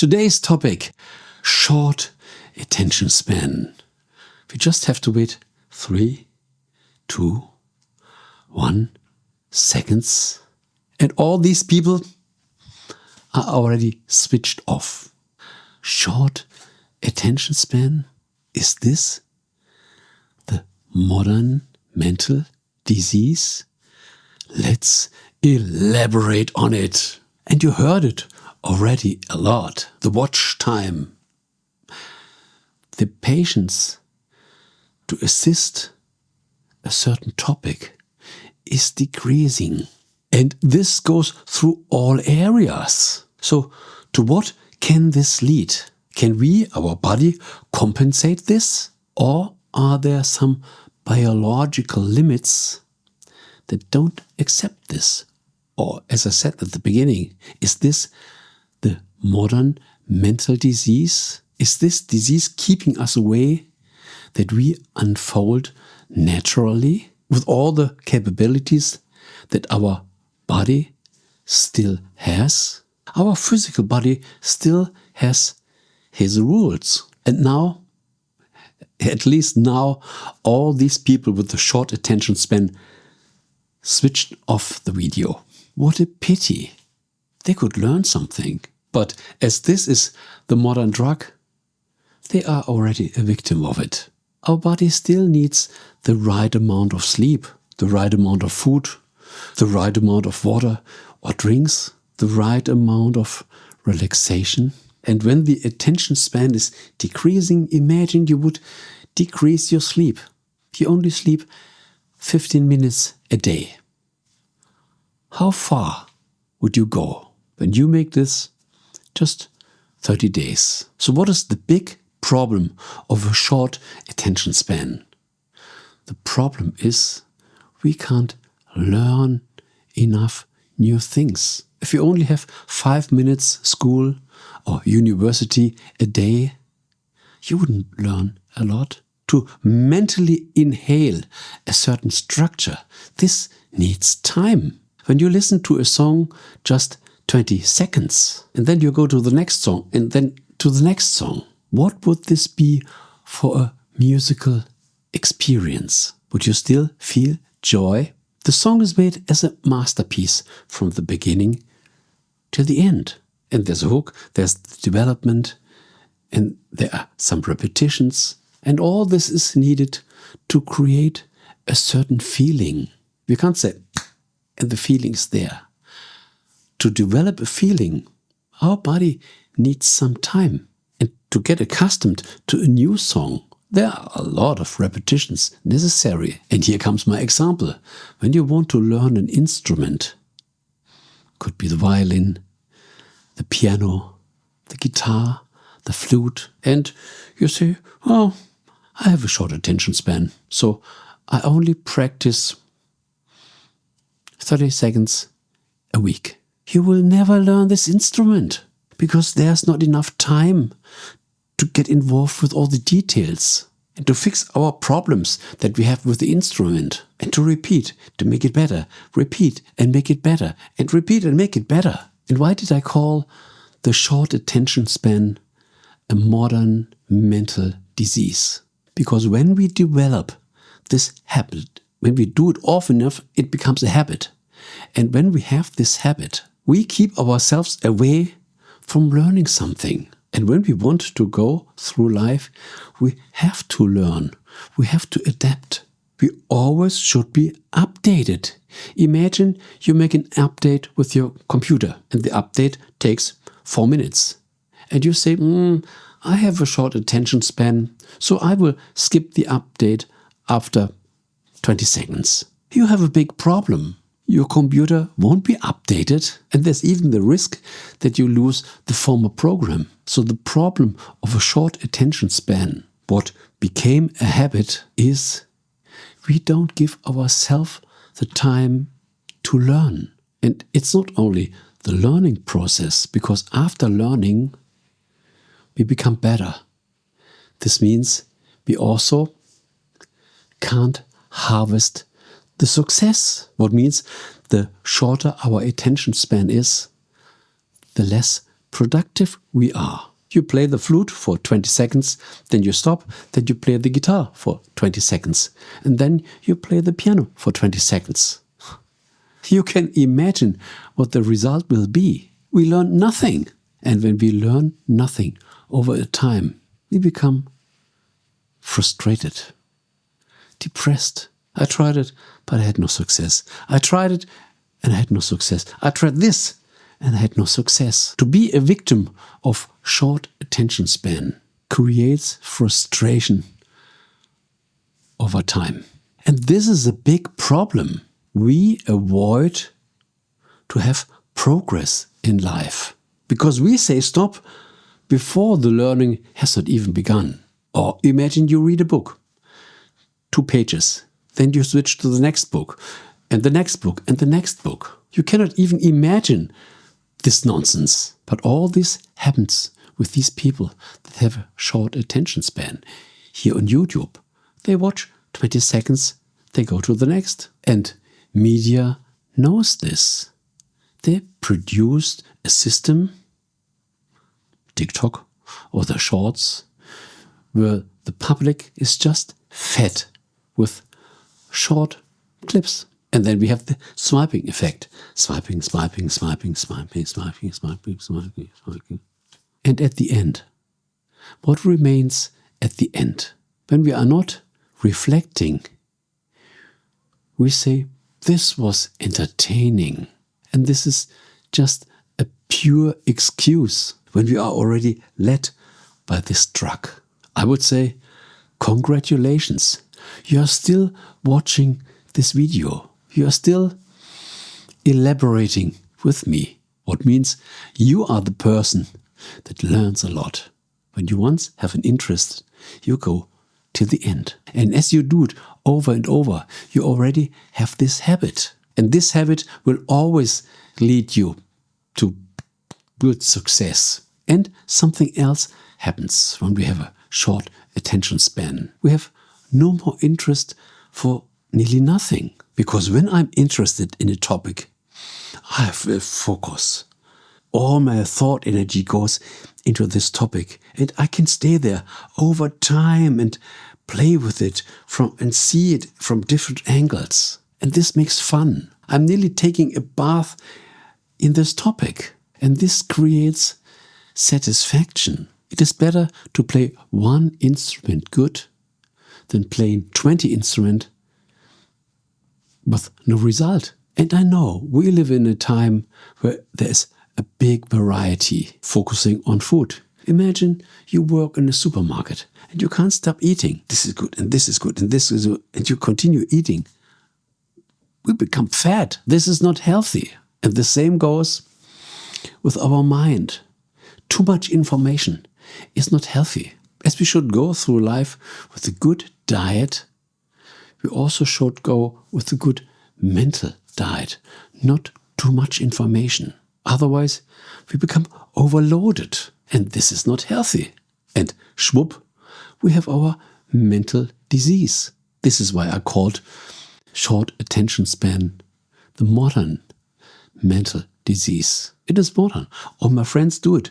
Today's topic, short attention span. We just have to wait 3, 2, 1 seconds. And all these people are already switched off. Short attention span, is this the modern mental disease? Let's elaborate on it. And you heard it already a lot. The watch time. The patience to assist a certain topic is decreasing. And this goes through all areas. So to what can this lead? Can we, our body, compensate this? Or are there some biological limits that don't accept this? Or, as I said at the beginning, is this the modern mental disease? Is this disease keeping us away that we unfold naturally with all the capabilities that our body still has? Our physical body still has his rules. And now, at least now, all these people with the short attention span switched off the video. What a pity. They could learn something. But as this is the modern drug, they are already a victim of it. Our body still needs the right amount of sleep, the right amount of food, the right amount of water or drinks, the right amount of relaxation. And when the attention span is decreasing, imagine you would decrease your sleep. You only sleep 15 minutes a day. How far would you go when you make this just 30 days? So what is the big problem of a short attention span? The problem is we can't learn enough new things. If you only have 5 minutes school or university a day, you wouldn't learn a lot. To mentally inhale a certain structure, this needs time. When you listen to a song just 20 seconds, and then you go to the next song, and then to the next song, what would this be for a musical experience? Would you still feel joy? The song is made as a masterpiece from the beginning till the end. And there's a hook, there's the development, and there are some repetitions. And all this is needed to create a certain feeling. We can't say, and the feeling is there. To develop a feeling, our body needs some time. And to get accustomed to a new song, there are a lot of repetitions necessary. And here comes my example. When you want to learn an instrument, could be the violin, the piano, the guitar, the flute, and you say, oh, I have a short attention span, so I only practice 30 seconds a week. You will never learn this instrument because there's not enough time to get involved with all the details and to fix our problems that we have with the instrument and to repeat, to make it better, repeat and make it better, and repeat and make it better. And why did I call the short attention span a modern mental disease? Because when we develop this habit, when we do it often enough, it becomes a habit. And when we have this habit, we keep ourselves away from learning something. And when we want to go through life, we have to learn. We have to adapt. We always should be updated. Imagine you make an update with your computer and the update takes 4 minutes. And you say, I have a short attention span, so I will skip the update after 20 seconds. You have a big problem. Your computer won't be updated, and there's even the risk that you lose the former program. So the problem of a short attention span, what became a habit, is we don't give ourselves the time to learn. And it's not only the learning process, because after learning, we become better. This means we also can't harvest the success. What means the shorter our attention span is, the less productive we are. You play the flute for 20 seconds, then you stop, then you play the guitar for 20 seconds, and then you play the piano for 20 seconds. You can imagine what the result will be. We learn nothing. And when we learn nothing over a time, we become frustrated, depressed. I tried it, but I had no success. I tried it, and I had no success. I tried this, and I had no success. To be a victim of short attention span creates frustration over time. And this is a big problem. We avoid to have progress in life because we say stop before the learning has not even begun. Or imagine you read a book, 2 pages, then you switch to the next book, and the next book, and the next book. You cannot even imagine this nonsense. But all this happens with these people that have a short attention span. Here on YouTube, they watch 20 seconds, they go to the next. And media knows this. They produced a system, TikTok or the shorts, where the public is just fed with short clips. And then we have the swiping effect. Swiping, swiping, swiping, swiping, swiping, swiping, swiping, swiping. And at the end, what remains at the end? When we are not reflecting, we say, this was entertaining. And this is just a pure excuse when we are already led by this drug. I would say, congratulations. You are still watching this video. You are still elaborating with me. What means you are the person that learns a lot. When you once have an interest, you go till the end. And as you do it over and over, you already have this habit. And this habit will always lead you to good success. And something else happens when we have a short attention span. We have no more interest for nearly nothing. Because when I'm interested in a topic, I will focus. All my thought energy goes into this topic, and I can stay there over time and play with it and see it from different angles. And this makes fun. I'm nearly taking a bath in this topic, and this creates satisfaction. It is better to play one instrument good than playing 20 instruments with no result. And I know we live in a time where there is a big variety focusing on food. Imagine you work in a supermarket and you can't stop eating. This is good and this is good and this is good, and you continue eating. We become fat. This is not healthy. And the same goes with our mind. Too much information is not healthy. As we should go through life with a good diet, we also should go with a good mental diet, not too much information. Otherwise, we become overloaded, and this is not healthy. And schwupp, we have our mental disease. This is why I called short attention span the modern mental disease. It is modern. All my friends do it,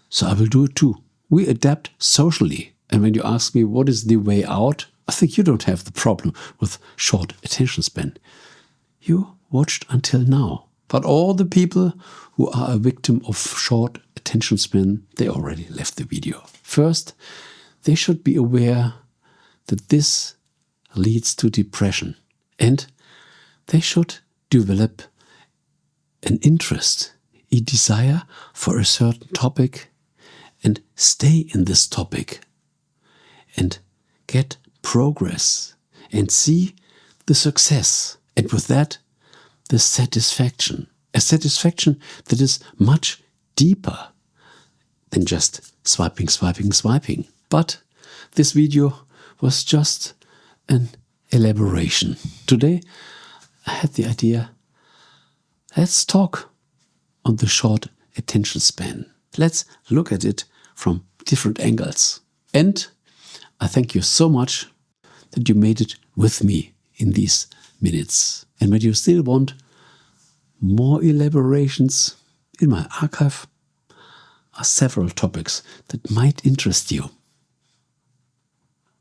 so I will do it too. We adapt socially. And when you ask me what is the way out, I think you don't have the problem with short attention span. You watched until now. But all the people who are a victim of short attention span, they already left the video. First, they should be aware that this leads to depression. And they should develop an interest, a desire for a certain topic, and stay in this topic and get progress and see the success. And with that, the satisfaction. A satisfaction that is much deeper than just swiping, swiping, swiping. But this video was just an elaboration. Today, I had the idea, let's talk on the short attention span. Let's look at it from different angles. And I thank you so much that you made it with me in these minutes. And when you still want more elaborations in my archive, are several topics that might interest you.